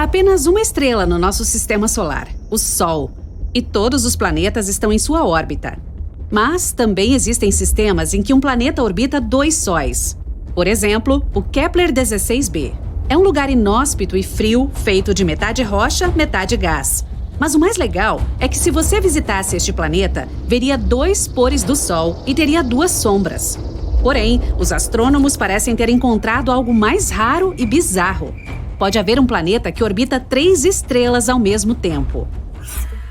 apenas uma estrela no nosso sistema solar, o Sol, e todos os planetas estão em sua órbita. Mas também existem sistemas em que um planeta orbita 2 sóis. Por exemplo, o Kepler-16b. É um lugar inóspito e frio, feito de metade rocha, metade gás. Mas o mais legal é que se você visitasse este planeta, veria 2 pores do Sol e teria 2 sombras. Porém, os astrônomos parecem ter encontrado algo mais raro e bizarro. Pode haver um planeta que orbita 3 estrelas ao mesmo tempo.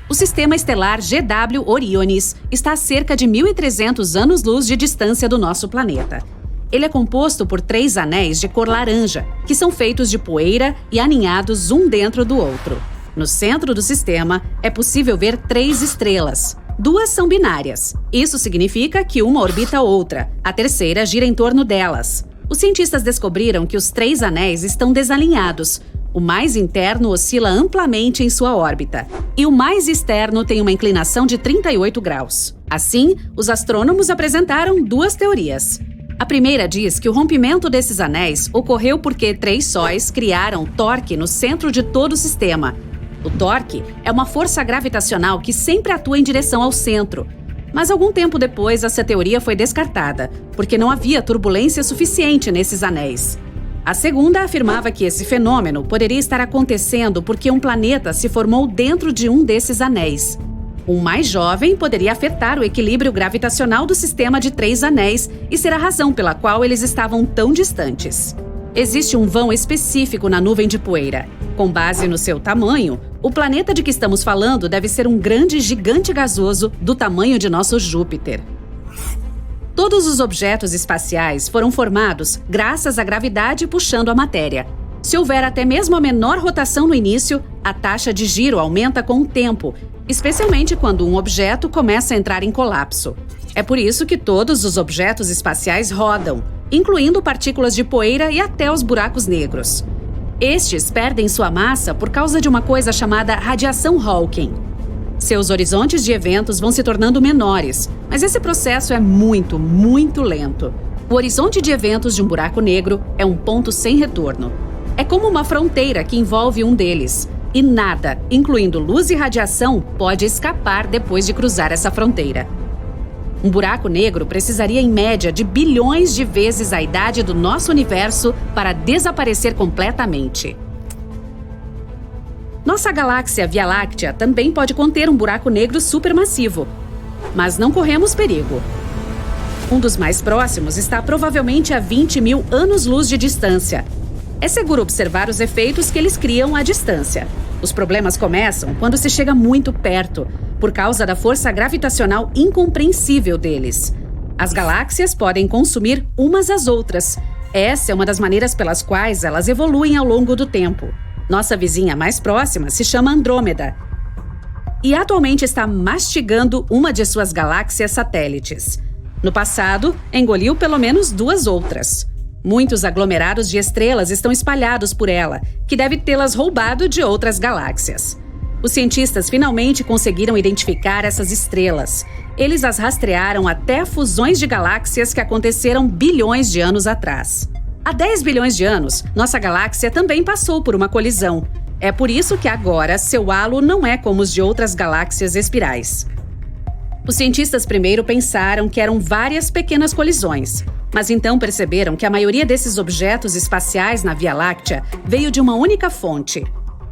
O sistema estelar GW Orionis está a cerca de 1.300 anos-luz de distância do nosso planeta. Ele é composto por 3 anéis de cor laranja, que são feitos de poeira e aninhados um dentro do outro. No centro do sistema, é possível ver 3 estrelas. 2 são binárias. Isso significa que uma orbita outra, a terceira gira em torno delas. Os cientistas descobriram que os 3 anéis estão desalinhados. O mais interno oscila amplamente em sua órbita, e o mais externo tem uma inclinação de 38 graus. Assim, os astrônomos apresentaram 2 teorias. A primeira diz que o rompimento desses anéis ocorreu porque 3 sóis criaram torque no centro de todo o sistema. O torque é uma força gravitacional que sempre atua em direção ao centro. Mas algum tempo depois, essa teoria foi descartada, porque não havia turbulência suficiente nesses anéis. A segunda afirmava que esse fenômeno poderia estar acontecendo porque um planeta se formou dentro de um desses anéis. Um mais jovem poderia afetar o equilíbrio gravitacional do sistema de 3 anéis e ser a razão pela qual eles estavam tão distantes. Existe um vão específico na nuvem de poeira. Com base no seu tamanho, o planeta de que estamos falando deve ser um grande gigante gasoso do tamanho de nosso Júpiter. Todos os objetos espaciais foram formados graças à gravidade puxando a matéria. Se houver até mesmo a menor rotação no início, a taxa de giro aumenta com o tempo, especialmente quando um objeto começa a entrar em colapso. É por isso que todos os objetos espaciais rodam, incluindo partículas de poeira e até os buracos negros. Estes perdem sua massa por causa de uma coisa chamada radiação Hawking. Seus horizontes de eventos vão se tornando menores, mas esse processo é muito, muito lento. O horizonte de eventos de um buraco negro é um ponto sem retorno. É como uma fronteira que envolve um deles, e nada, incluindo luz e radiação, pode escapar depois de cruzar essa fronteira. Um buraco negro precisaria, em média, de bilhões de vezes a idade do nosso universo para desaparecer completamente. Nossa galáxia Via Láctea também pode conter um buraco negro supermassivo, mas não corremos perigo. Um dos mais próximos está provavelmente a 20.000 anos-luz de distância. É seguro observar os efeitos que eles criam à distância. Os problemas começam quando se chega muito perto, por causa da força gravitacional incompreensível deles. As galáxias podem consumir umas às outras. Essa é uma das maneiras pelas quais elas evoluem ao longo do tempo. Nossa vizinha mais próxima se chama Andrômeda e atualmente está mastigando uma de suas galáxias satélites. No passado, engoliu pelo menos 2 outras. Muitos aglomerados de estrelas estão espalhados por ela, que deve tê-las roubado de outras galáxias. Os cientistas finalmente conseguiram identificar essas estrelas. Eles as rastrearam até fusões de galáxias que aconteceram bilhões de anos atrás. Há 10 bilhões de anos, nossa galáxia também passou por uma colisão. É por isso que agora seu halo não é como os de outras galáxias espirais. Os cientistas primeiro pensaram que eram várias pequenas colisões, mas então perceberam que a maioria desses objetos espaciais na Via Láctea veio de uma única fonte.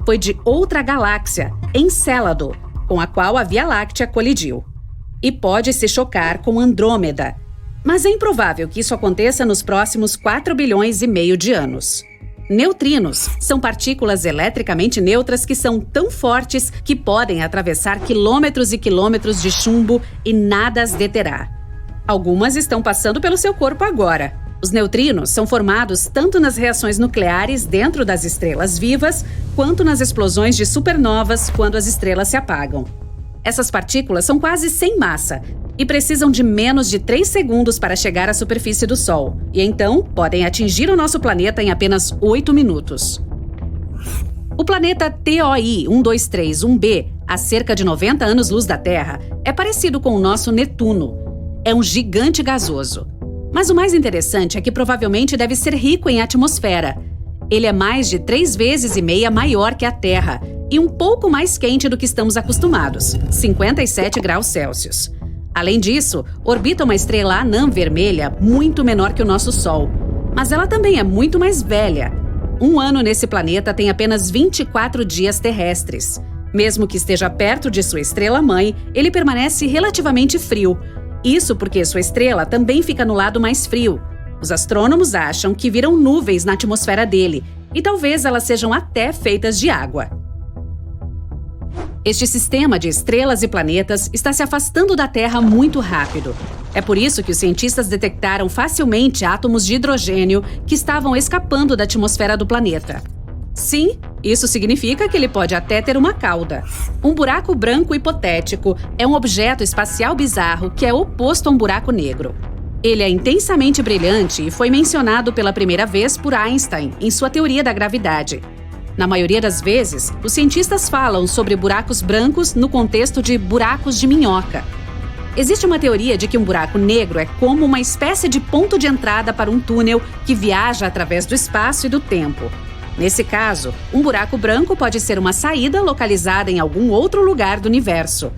Foi de outra galáxia, Encélado, com a qual a Via Láctea colidiu. E pode se chocar com Andrômeda. Mas é improvável que isso aconteça nos próximos 4 bilhões e meio de anos. Neutrinos são partículas eletricamente neutras que são tão fortes que podem atravessar quilômetros e quilômetros de chumbo e nada as deterá. Algumas estão passando pelo seu corpo agora. Os neutrinos são formados tanto nas reações nucleares dentro das estrelas vivas, quanto nas explosões de supernovas quando as estrelas se apagam. Essas partículas são quase sem massa e precisam de menos de 3 segundos para chegar à superfície do Sol, e então podem atingir o nosso planeta em apenas 8 minutos. O planeta TOI 1231b, a cerca de 90 anos-luz da Terra, é parecido com o nosso Netuno. É um gigante gasoso. Mas o mais interessante é que provavelmente deve ser rico em atmosfera. Ele é mais de 3,5 vezes maior que a Terra e um pouco mais quente do que estamos acostumados, 57 graus Celsius. Além disso, orbita uma estrela anã vermelha muito menor que o nosso Sol. Mas ela também é muito mais velha. Um ano nesse planeta tem apenas 24 dias terrestres. Mesmo que esteja perto de sua estrela-mãe, ele permanece relativamente frio. Isso porque sua estrela também fica no lado mais frio. Os astrônomos acham que viram nuvens na atmosfera dele, e talvez elas sejam até feitas de água. Este sistema de estrelas e planetas está se afastando da Terra muito rápido. É por isso que os cientistas detectaram facilmente átomos de hidrogênio que estavam escapando da atmosfera do planeta. Sim, isso significa que ele pode até ter uma cauda. Um buraco branco hipotético é um objeto espacial bizarro que é oposto a um buraco negro. Ele é intensamente brilhante e foi mencionado pela primeira vez por Einstein em sua teoria da gravidade. Na maioria das vezes, os cientistas falam sobre buracos brancos no contexto de buracos de minhoca. Existe uma teoria de que um buraco negro é como uma espécie de ponto de entrada para um túnel que viaja através do espaço e do tempo. Nesse caso, um buraco branco pode ser uma saída localizada em algum outro lugar do universo.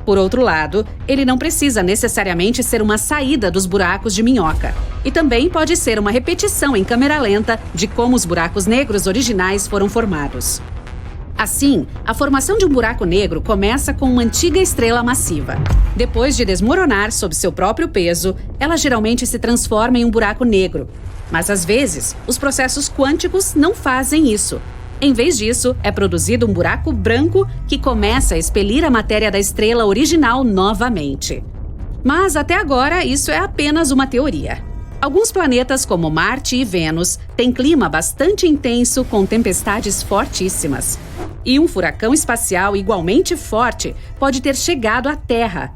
Por outro lado, ele não precisa necessariamente ser uma saída dos buracos de minhoca. E também pode ser uma repetição em câmera lenta de como os buracos negros originais foram formados. Assim, a formação de um buraco negro começa com uma antiga estrela massiva. Depois de desmoronar sob seu próprio peso, ela geralmente se transforma em um buraco negro. Mas às vezes, os processos quânticos não fazem isso. Em vez disso, é produzido um buraco branco que começa a expelir a matéria da estrela original novamente. Mas até agora, isso é apenas uma teoria. Alguns planetas, como Marte e Vênus, têm clima bastante intenso com tempestades fortíssimas. E um furacão espacial igualmente forte pode ter chegado à Terra.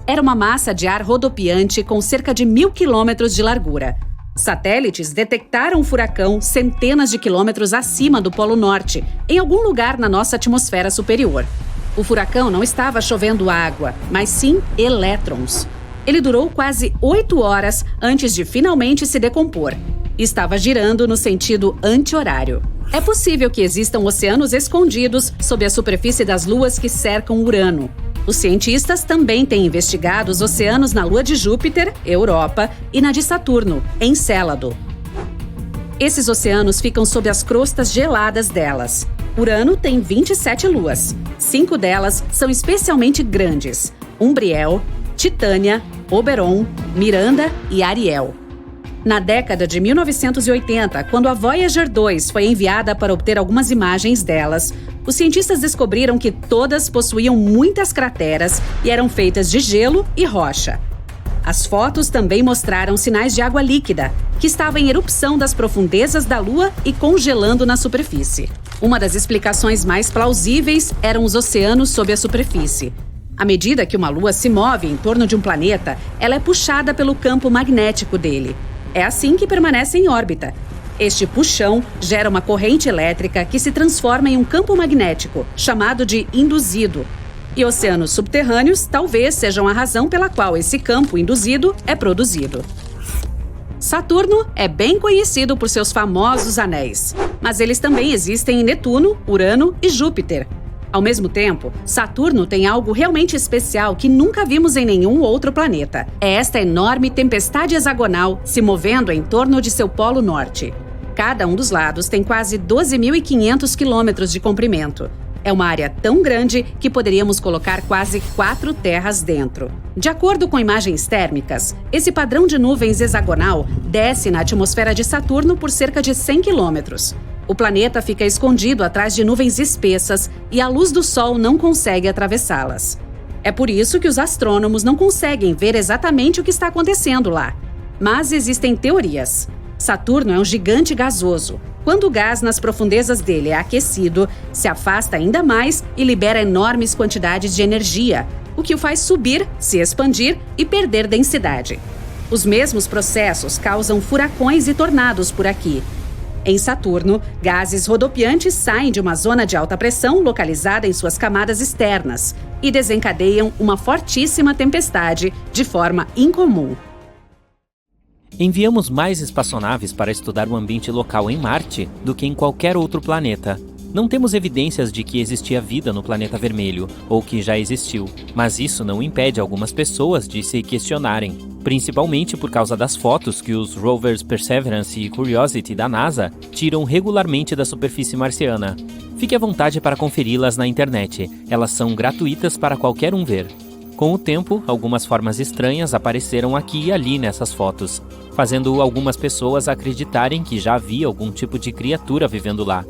Era uma massa de ar rodopiante com cerca de 1.000 quilômetros de largura. Satélites detectaram o furacão centenas de quilômetros acima do Polo Norte, em algum lugar na nossa atmosfera superior. O furacão não estava chovendo água, mas sim elétrons. Ele durou quase 8 horas antes de finalmente se decompor. Estava girando no sentido anti-horário. É possível que existam oceanos escondidos sob a superfície das luas que cercam Urano. Os cientistas também têm investigado os oceanos na lua de Júpiter, Europa, e na de Saturno, Encélado. Esses oceanos ficam sob as crostas geladas delas. Urano tem 27 luas. 5 delas são especialmente grandes: Umbriel, Titânia, Oberon, Miranda e Ariel. Na década de 1980, quando a Voyager 2 foi enviada para obter algumas imagens delas, os cientistas descobriram que todas possuíam muitas crateras e eram feitas de gelo e rocha. As fotos também mostraram sinais de água líquida, que estava em erupção das profundezas da Lua e congelando na superfície. Uma das explicações mais plausíveis eram os oceanos sob a superfície. À medida que uma Lua se move em torno de um planeta, ela é puxada pelo campo magnético dele. É assim que permanece em órbita. Este puxão gera uma corrente elétrica que se transforma em um campo magnético, chamado de induzido. E oceanos subterrâneos talvez sejam a razão pela qual esse campo induzido é produzido. Saturno é bem conhecido por seus famosos anéis, mas eles também existem em Netuno, Urano e Júpiter. Ao mesmo tempo, Saturno tem algo realmente especial que nunca vimos em nenhum outro planeta. É esta enorme tempestade hexagonal se movendo em torno de seu polo norte. Cada um dos lados tem quase 12.500 quilômetros de comprimento. É uma área tão grande que poderíamos colocar quase 4 terras dentro. De acordo com imagens térmicas, esse padrão de nuvens hexagonal desce na atmosfera de Saturno por cerca de 100 quilômetros. O planeta fica escondido atrás de nuvens espessas e a luz do Sol não consegue atravessá-las. É por isso que os astrônomos não conseguem ver exatamente o que está acontecendo lá. Mas existem teorias. Saturno é um gigante gasoso. Quando o gás nas profundezas dele é aquecido, se afasta ainda mais e libera enormes quantidades de energia, o que o faz subir, se expandir e perder densidade. Os mesmos processos causam furacões e tornados por aqui. Em Saturno, gases rodopiantes saem de uma zona de alta pressão localizada em suas camadas externas e desencadeiam uma fortíssima tempestade de forma incomum. Enviamos mais espaçonaves para estudar o ambiente local em Marte do que em qualquer outro planeta. Não temos evidências de que existia vida no planeta vermelho, ou que já existiu, mas isso não impede algumas pessoas de se questionarem, principalmente por causa das fotos que os rovers Perseverance e Curiosity da NASA tiram regularmente da superfície marciana. Fique à vontade para conferi-las na internet, elas são gratuitas para qualquer um ver. Com o tempo, algumas formas estranhas apareceram aqui e ali nessas fotos, fazendo algumas pessoas acreditarem que já havia algum tipo de criatura vivendo lá.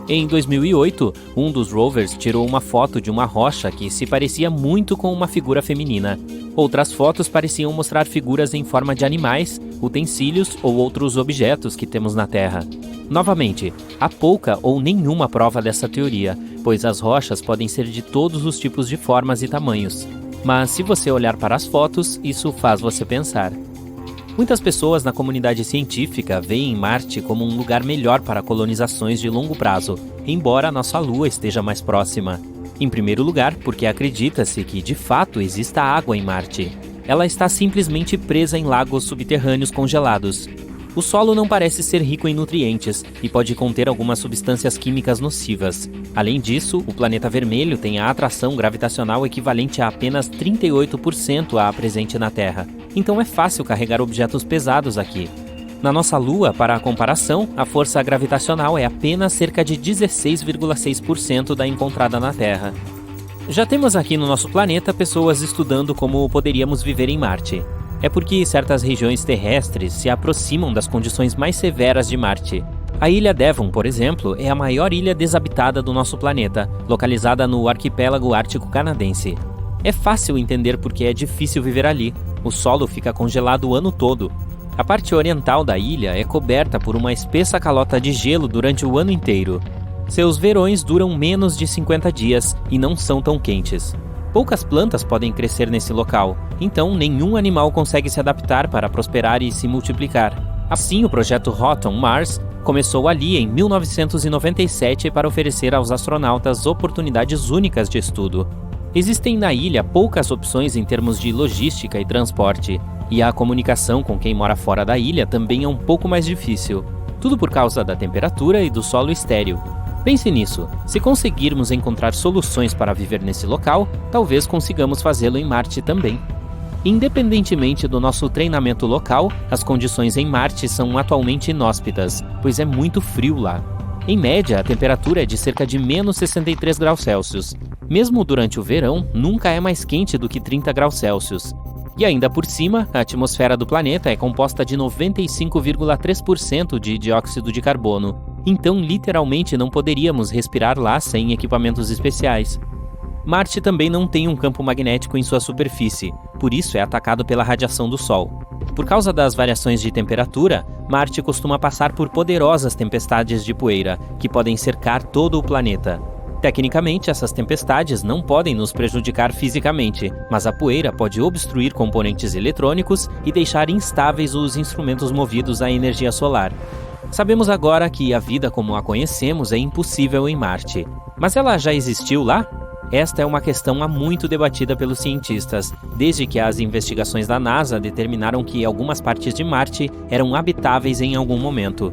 Em 2008, um dos rovers tirou uma foto de uma rocha que se parecia muito com uma figura feminina. Outras fotos pareciam mostrar figuras em forma de animais, utensílios ou outros objetos que temos na Terra. Novamente, há pouca ou nenhuma prova dessa teoria, pois as rochas podem ser de todos os tipos de formas e tamanhos. Mas se você olhar para as fotos, isso faz você pensar. Muitas pessoas na comunidade científica veem Marte como um lugar melhor para colonizações de longo prazo, embora a nossa Lua esteja mais próxima. Em primeiro lugar, porque acredita-se que de fato exista água em Marte. Ela está simplesmente presa em lagos subterrâneos congelados. O solo não parece ser rico em nutrientes e pode conter algumas substâncias químicas nocivas. Além disso, o planeta vermelho tem a atração gravitacional equivalente a apenas 38% à presente na Terra. Então é fácil carregar objetos pesados aqui. Na nossa Lua, para a comparação, a força gravitacional é apenas cerca de 16,6% da encontrada na Terra. Já temos aqui no nosso planeta pessoas estudando como poderíamos viver em Marte. É porque certas regiões terrestres se aproximam das condições mais severas de Marte. A ilha Devon, por exemplo, é a maior ilha desabitada do nosso planeta, localizada no arquipélago ártico canadense. É fácil entender porque é difícil viver ali. O solo fica congelado o ano todo. A parte oriental da ilha é coberta por uma espessa calota de gelo durante o ano inteiro. Seus verões duram menos de 50 dias e não são tão quentes. Poucas plantas podem crescer nesse local, então nenhum animal consegue se adaptar para prosperar e se multiplicar. Assim, o projeto Houghton Mars começou ali em 1997 para oferecer aos astronautas oportunidades únicas de estudo. Existem na ilha poucas opções em termos de logística e transporte, e a comunicação com quem mora fora da ilha também é um pouco mais difícil. Tudo por causa da temperatura e do solo estéril. Pense nisso, se conseguirmos encontrar soluções para viver nesse local, talvez consigamos fazê-lo em Marte também. Independentemente do nosso treinamento local, as condições em Marte são atualmente inóspitas, pois é muito frio lá. Em média, a temperatura é de cerca de menos 63 graus Celsius. Mesmo durante o verão, nunca é mais quente do que 30 graus Celsius. E ainda por cima, a atmosfera do planeta é composta de 95,3% de dióxido de carbono. Então, literalmente, não poderíamos respirar lá sem equipamentos especiais. Marte também não tem um campo magnético em sua superfície, por isso é atacado pela radiação do Sol. Por causa das variações de temperatura, Marte costuma passar por poderosas tempestades de poeira, que podem cercar todo o planeta. Tecnicamente, essas tempestades não podem nos prejudicar fisicamente, mas a poeira pode obstruir componentes eletrônicos e deixar instáveis os instrumentos movidos à energia solar. Sabemos agora que a vida como a conhecemos é impossível em Marte. Mas ela já existiu lá? Esta é uma questão há muito debatida pelos cientistas, desde que as investigações da NASA determinaram que algumas partes de Marte eram habitáveis em algum momento.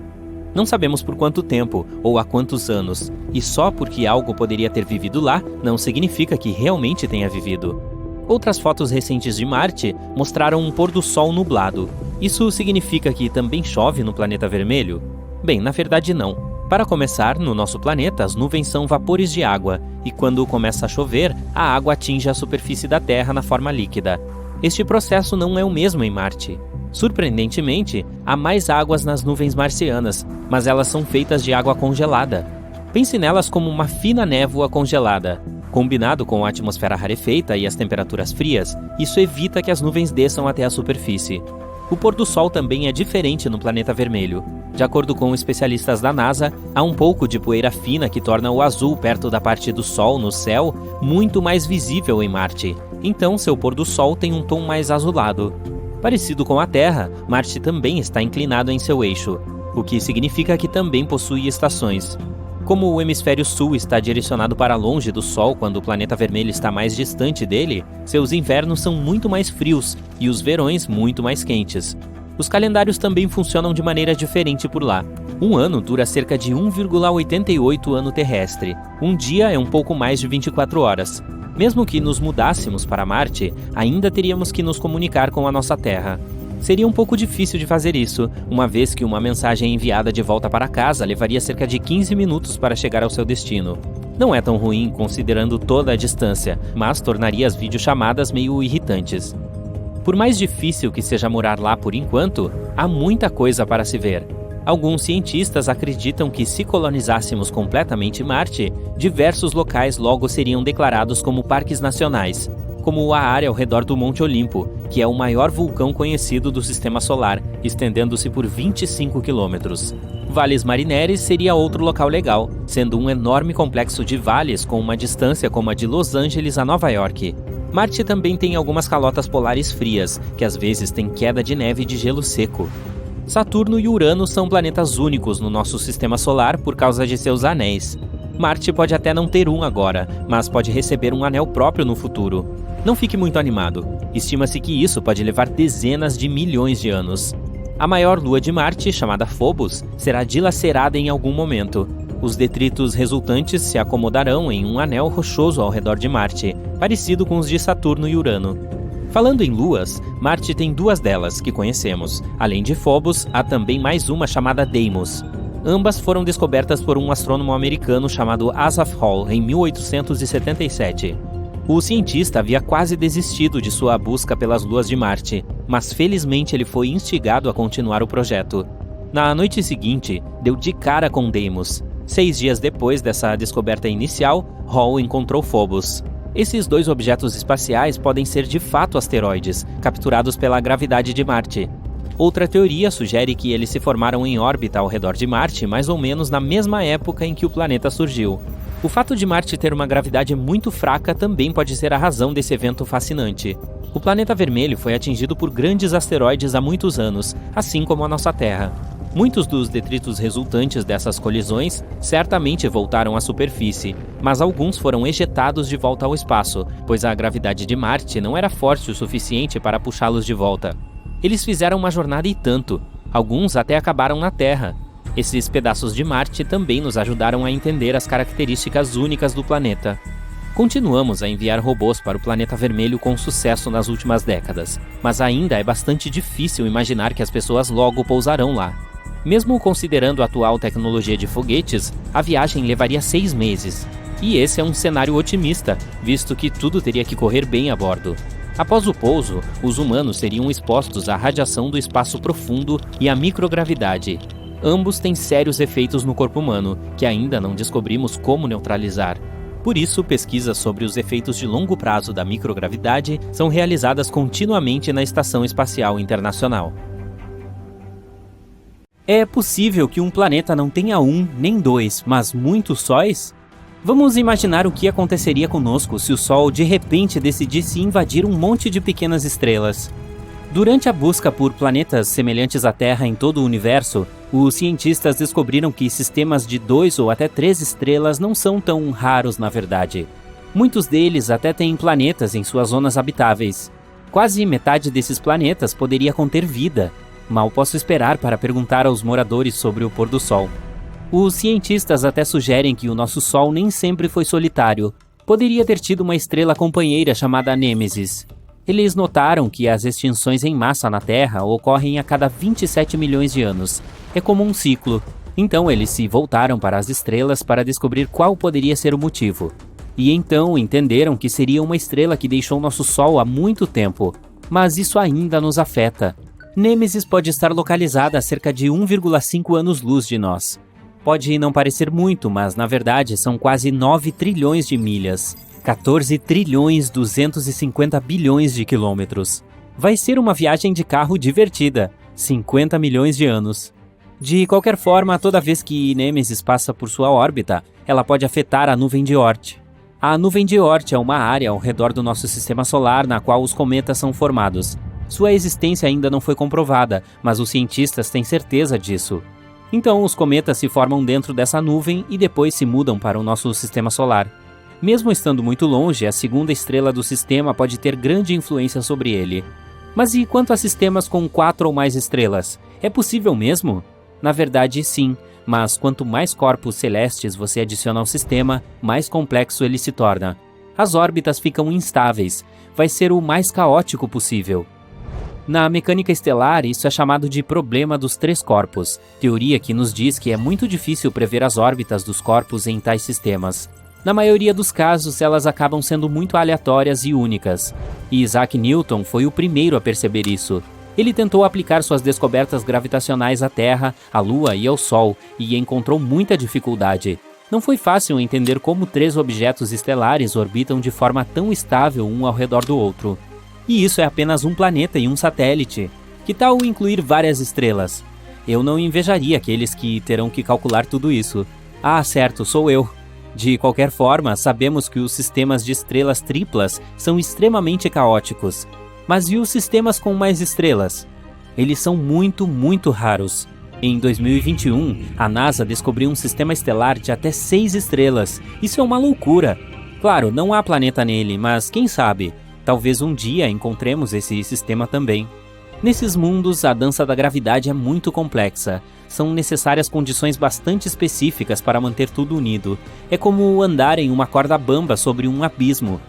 Não sabemos por quanto tempo ou há quantos anos, e só porque algo poderia ter vivido lá não significa que realmente tenha vivido. Outras fotos recentes de Marte mostraram um pôr do sol nublado. Isso significa que também chove no planeta vermelho? Bem, na verdade não. Para começar, no nosso planeta, as nuvens são vapores de água, e quando começa a chover, a água atinge a superfície da Terra na forma líquida. Este processo não é o mesmo em Marte. Surpreendentemente, há mais águas nas nuvens marcianas, mas elas são feitas de água congelada. Pense nelas como uma fina névoa congelada. Combinado com a atmosfera rarefeita e as temperaturas frias, isso evita que as nuvens desçam até a superfície. O pôr do sol também é diferente no planeta vermelho. De acordo com especialistas da NASA, há um pouco de poeira fina que torna o azul perto da parte do sol no céu muito mais visível em Marte. Então, seu pôr do sol tem um tom mais azulado. Parecido com a Terra, Marte também está inclinado em seu eixo, o que significa que também possui estações. Como o hemisfério sul está direcionado para longe do Sol quando o planeta vermelho está mais distante dele, seus invernos são muito mais frios e os verões muito mais quentes. Os calendários também funcionam de maneira diferente por lá. Um ano dura cerca de 1,88 ano terrestre. Um dia é um pouco mais de 24 horas. Mesmo que nos mudássemos para Marte, ainda teríamos que nos comunicar com a nossa Terra. Seria um pouco difícil de fazer isso, uma vez que uma mensagem enviada de volta para casa levaria cerca de 15 minutos para chegar ao seu destino. Não é tão ruim considerando toda a distância, mas tornaria as videochamadas meio irritantes. Por mais difícil que seja morar lá por enquanto, há muita coisa para se ver. Alguns cientistas acreditam que se colonizássemos completamente Marte, diversos locais logo seriam declarados como parques nacionais, como a área ao redor do Monte Olimpo, que é o maior vulcão conhecido do Sistema Solar, estendendo-se por 25 quilômetros. Valles Marineris seria outro local legal, sendo um enorme complexo de vales com uma distância como a de Los Angeles a Nova York. Marte também tem algumas calotas polares frias, que às vezes têm queda de neve e de gelo seco. Saturno e Urano são planetas únicos no nosso sistema solar por causa de seus anéis. Marte pode até não ter um agora, mas pode receber um anel próprio no futuro. Não fique muito animado. Estima-se que isso pode levar dezenas de milhões de anos. A maior lua de Marte, chamada Phobos, será dilacerada em algum momento. Os detritos resultantes se acomodarão em um anel rochoso ao redor de Marte, parecido com os de Saturno e Urano. Falando em luas, Marte tem duas delas que conhecemos. Além de Phobos, há também mais uma chamada Deimos. Ambas foram descobertas por um astrônomo americano chamado Asaph Hall em 1877. O cientista havia quase desistido de sua busca pelas luas de Marte, mas felizmente ele foi instigado a continuar o projeto. Na noite seguinte, deu de cara com Deimos. 6 dias depois dessa descoberta inicial, Hall encontrou Phobos. Esses dois objetos espaciais podem ser de fato asteroides, capturados pela gravidade de Marte. Outra teoria sugere que eles se formaram em órbita ao redor de Marte mais ou menos na mesma época em que o planeta surgiu. O fato de Marte ter uma gravidade muito fraca também pode ser a razão desse evento fascinante. O planeta vermelho foi atingido por grandes asteroides há muitos anos, assim como a nossa Terra. Muitos dos detritos resultantes dessas colisões certamente voltaram à superfície, mas alguns foram ejetados de volta ao espaço, pois a gravidade de Marte não era forte o suficiente para puxá-los de volta. Eles fizeram uma jornada e tanto, alguns até acabaram na Terra. Esses pedaços de Marte também nos ajudaram a entender as características únicas do planeta. Continuamos a enviar robôs para o planeta vermelho com sucesso nas últimas décadas, mas ainda é bastante difícil imaginar que as pessoas logo pousarão lá. Mesmo considerando a atual tecnologia de foguetes, a viagem levaria 6 meses. E esse é um cenário otimista, visto que tudo teria que correr bem a bordo. Após o pouso, os humanos seriam expostos à radiação do espaço profundo e à microgravidade. Ambos têm sérios efeitos no corpo humano, que ainda não descobrimos como neutralizar. Por isso, pesquisas sobre os efeitos de longo prazo da microgravidade são realizadas continuamente na Estação Espacial Internacional. É possível que um planeta não tenha um, nem dois, mas muitos sóis? Vamos imaginar o que aconteceria conosco se o Sol de repente decidisse invadir um monte de pequenas estrelas. Durante a busca por planetas semelhantes à Terra em todo o universo, os cientistas descobriram que sistemas de 2 ou até 3 estrelas não são tão raros na verdade. Muitos deles até têm planetas em suas zonas habitáveis. Quase metade desses planetas poderia conter vida. Mal posso esperar para perguntar aos moradores sobre o pôr do Sol. Os cientistas até sugerem que o nosso Sol nem sempre foi solitário. Poderia ter tido uma estrela companheira chamada Nêmesis. Eles notaram que as extinções em massa na Terra ocorrem a cada 27 milhões de anos. É como um ciclo. Então eles se voltaram para as estrelas para descobrir qual poderia ser o motivo. E então entenderam que seria uma estrela que deixou nosso Sol há muito tempo. Mas isso ainda nos afeta. Nêmesis pode estar localizada a cerca de 1,5 anos-luz de nós. Pode não parecer muito, mas na verdade são quase 9 trilhões de milhas. 14 trilhões 250 bilhões de quilômetros. Vai ser uma viagem de carro divertida, 50 milhões de anos. De qualquer forma, toda vez que Nêmesis passa por sua órbita, ela pode afetar a nuvem de Oort. A nuvem de Oort é uma área ao redor do nosso sistema solar na qual os cometas são formados. Sua existência ainda não foi comprovada, mas os cientistas têm certeza disso. Então, os cometas se formam dentro dessa nuvem e depois se mudam para o nosso sistema solar. Mesmo estando muito longe, a segunda estrela do sistema pode ter grande influência sobre ele. Mas e quanto a sistemas com 4 ou mais estrelas? É possível mesmo? Na verdade, sim, mas quanto mais corpos celestes você adiciona ao sistema, mais complexo ele se torna. As órbitas ficam instáveis, vai ser o mais caótico possível. Na mecânica estelar, isso é chamado de problema dos 3 corpos, teoria que nos diz que é muito difícil prever as órbitas dos corpos em tais sistemas. Na maioria dos casos, elas acabam sendo muito aleatórias e únicas. E Isaac Newton foi o primeiro a perceber isso. Ele tentou aplicar suas descobertas gravitacionais à Terra, à Lua e ao Sol, e encontrou muita dificuldade. Não foi fácil entender como 3 objetos estelares orbitam de forma tão estável um ao redor do outro. E isso é apenas um planeta e um satélite. Que tal incluir várias estrelas? Eu não invejaria aqueles que terão que calcular tudo isso. Ah, certo, sou eu. De qualquer forma, sabemos que os sistemas de estrelas triplas são extremamente caóticos. Mas e os sistemas com mais estrelas? Eles são muito raros. Em 2021, a NASA descobriu um sistema estelar de até 6 estrelas. Isso é uma loucura. Claro, não há planeta nele, mas quem sabe? Talvez um dia encontremos esse sistema também. Nesses mundos, a dança da gravidade é muito complexa. São necessárias condições bastante específicas para manter tudo unido. É como andar em uma corda bamba sobre um abismo.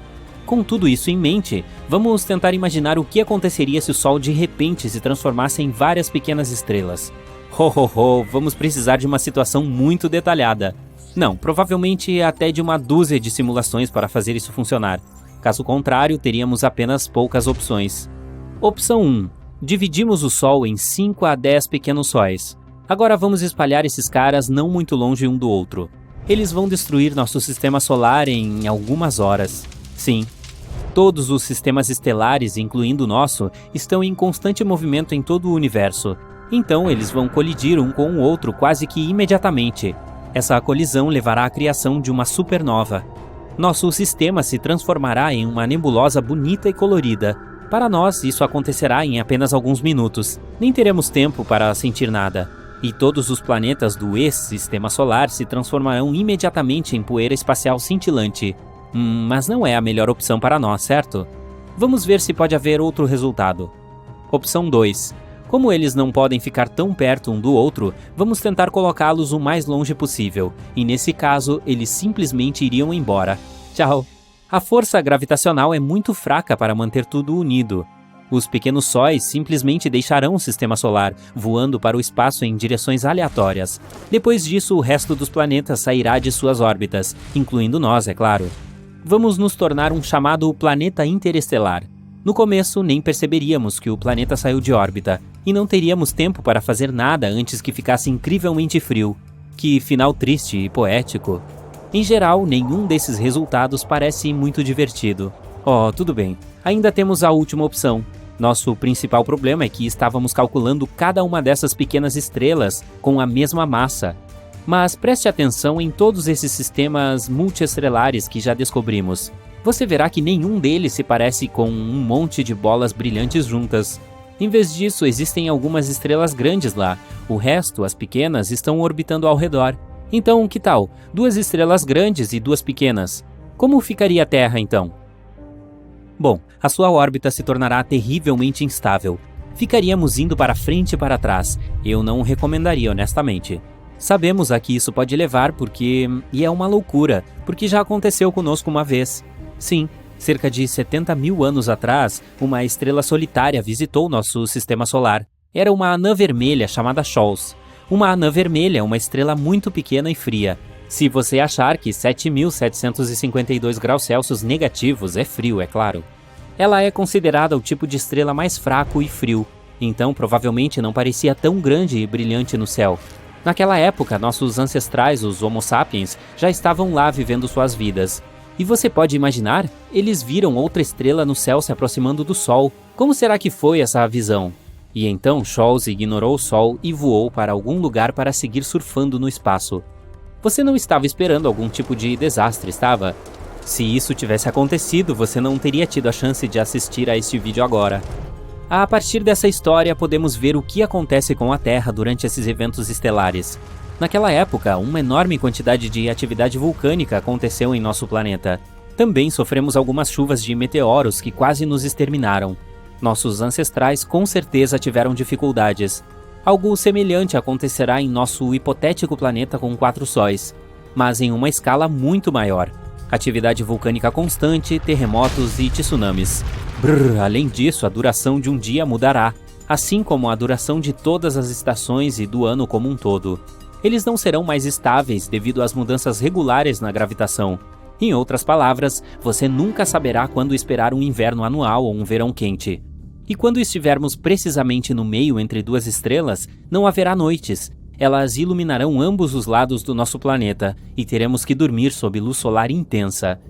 Com tudo isso em mente, vamos tentar imaginar o que aconteceria se o Sol de repente se transformasse em várias pequenas estrelas. Vamos precisar de uma situação muito detalhada. Não, provavelmente até de uma dúzia de simulações para fazer isso funcionar. Caso contrário, teríamos apenas poucas opções. Opção 1. Dividimos o Sol em 5 a 10 pequenos sóis. Agora vamos espalhar esses caras não muito longe um do outro. Eles vão destruir nosso sistema solar em algumas horas. Sim, todos os sistemas estelares, incluindo o nosso, estão em constante movimento em todo o universo. Então eles vão colidir um com o outro quase que imediatamente. Essa colisão levará à criação de uma supernova. Nosso sistema se transformará em uma nebulosa bonita e colorida. Para nós, isso acontecerá em apenas alguns minutos. Nem teremos tempo para sentir nada. E todos os planetas do ex-sistema solar se transformarão imediatamente em poeira espacial cintilante. Mas não é a melhor opção para nós, certo? Vamos ver se pode haver outro resultado. Opção 2. Como eles não podem ficar tão perto um do outro, vamos tentar colocá-los o mais longe possível, e nesse caso, eles simplesmente iriam embora. Tchau! A força gravitacional é muito fraca para manter tudo unido. Os pequenos sóis simplesmente deixarão o sistema solar, voando para o espaço em direções aleatórias. Depois disso, o resto dos planetas sairá de suas órbitas, incluindo nós, é claro. Vamos nos tornar um chamado planeta interestelar. No começo, nem perceberíamos que o planeta saiu de órbita, e não teríamos tempo para fazer nada antes que ficasse incrivelmente frio. Que final triste e poético. Em geral, nenhum desses resultados parece muito divertido. Oh, tudo bem. Ainda temos a última opção. Nosso principal problema é que estávamos calculando cada uma dessas pequenas estrelas com a mesma massa. Mas preste atenção em todos esses sistemas multiestrelares que já descobrimos. Você verá que nenhum deles se parece com um monte de bolas brilhantes juntas. Em vez disso, existem algumas estrelas grandes lá. O resto, as pequenas, estão orbitando ao redor. Então, que tal? 2 estrelas grandes e 2 pequenas. Como ficaria a Terra, então? Bom, a sua órbita se tornará terrivelmente instável. Ficaríamos indo para frente e para trás. Eu não recomendaria, honestamente. Sabemos a que isso pode levar porque... E é uma loucura, porque já aconteceu conosco uma vez. Sim, cerca de 70 mil anos atrás, uma estrela solitária visitou nosso sistema solar. Era uma anã vermelha chamada Scholz. Uma anã vermelha é uma estrela muito pequena e fria. Se você achar que 7.752 graus Celsius negativos é frio, é claro. Ela é considerada o tipo de estrela mais fraco e frio, então provavelmente não parecia tão grande e brilhante no céu. Naquela época, nossos ancestrais, os Homo sapiens, já estavam lá vivendo suas vidas. E você pode imaginar? Eles viram outra estrela no céu se aproximando do Sol. Como será que foi essa visão? E então Scholz ignorou o Sol e voou para algum lugar para seguir surfando no espaço. Você não estava esperando algum tipo de desastre, estava? Se isso tivesse acontecido, você não teria tido a chance de assistir a este vídeo agora. A partir dessa história, podemos ver o que acontece com a Terra durante esses eventos estelares. Naquela época, uma enorme quantidade de atividade vulcânica aconteceu em nosso planeta. Também sofremos algumas chuvas de meteoros que quase nos exterminaram. Nossos ancestrais com certeza tiveram dificuldades. Algo semelhante acontecerá em nosso hipotético planeta com 4 sóis, mas em uma escala muito maior. Atividade vulcânica constante, terremotos e tsunamis. Além disso, a duração de um dia mudará, assim como a duração de todas as estações e do ano como um todo. Eles não serão mais estáveis devido às mudanças regulares na gravitação. Em outras palavras, você nunca saberá quando esperar um inverno anual ou um verão quente. E quando estivermos precisamente no meio entre 2 estrelas, não haverá noites. Elas iluminarão ambos os lados do nosso planeta e teremos que dormir sob luz solar intensa.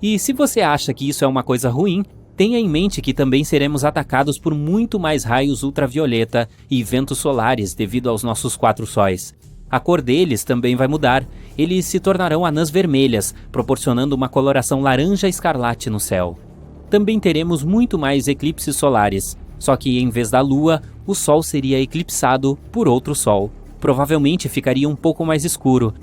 E se você acha que isso é uma coisa ruim, tenha em mente que também seremos atacados por muito mais raios ultravioleta e ventos solares devido aos nossos 4 sóis. A cor deles também vai mudar. Eles se tornarão anãs vermelhas, proporcionando uma coloração laranja escarlate no céu. Também teremos muito mais eclipses solares, só que em vez da Lua, o Sol seria eclipsado por outro Sol. Provavelmente ficaria um pouco mais escuro.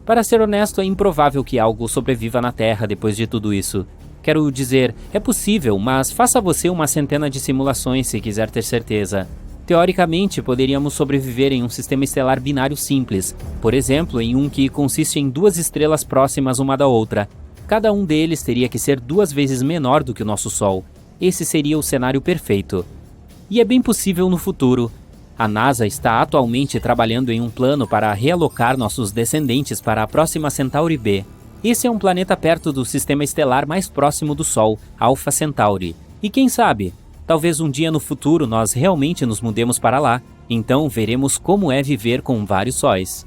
Para ser honesto, é improvável que algo sobreviva na Terra depois de tudo isso. Quero dizer, é possível, mas faça você uma centena de simulações se quiser ter certeza. Teoricamente, poderíamos sobreviver em um sistema estelar binário simples, por exemplo, em um que consiste em 2 estrelas próximas uma da outra. Cada um deles teria que ser 2 vezes menor do que o nosso Sol. Esse seria o cenário perfeito. E é bem possível no futuro. A NASA está atualmente trabalhando em um plano para realocar nossos descendentes para a próxima Centauri B. Esse é um planeta perto do sistema estelar mais próximo do Sol, Alpha Centauri. E quem sabe, talvez um dia no futuro nós realmente nos mudemos para lá. Então veremos como é viver com vários sóis.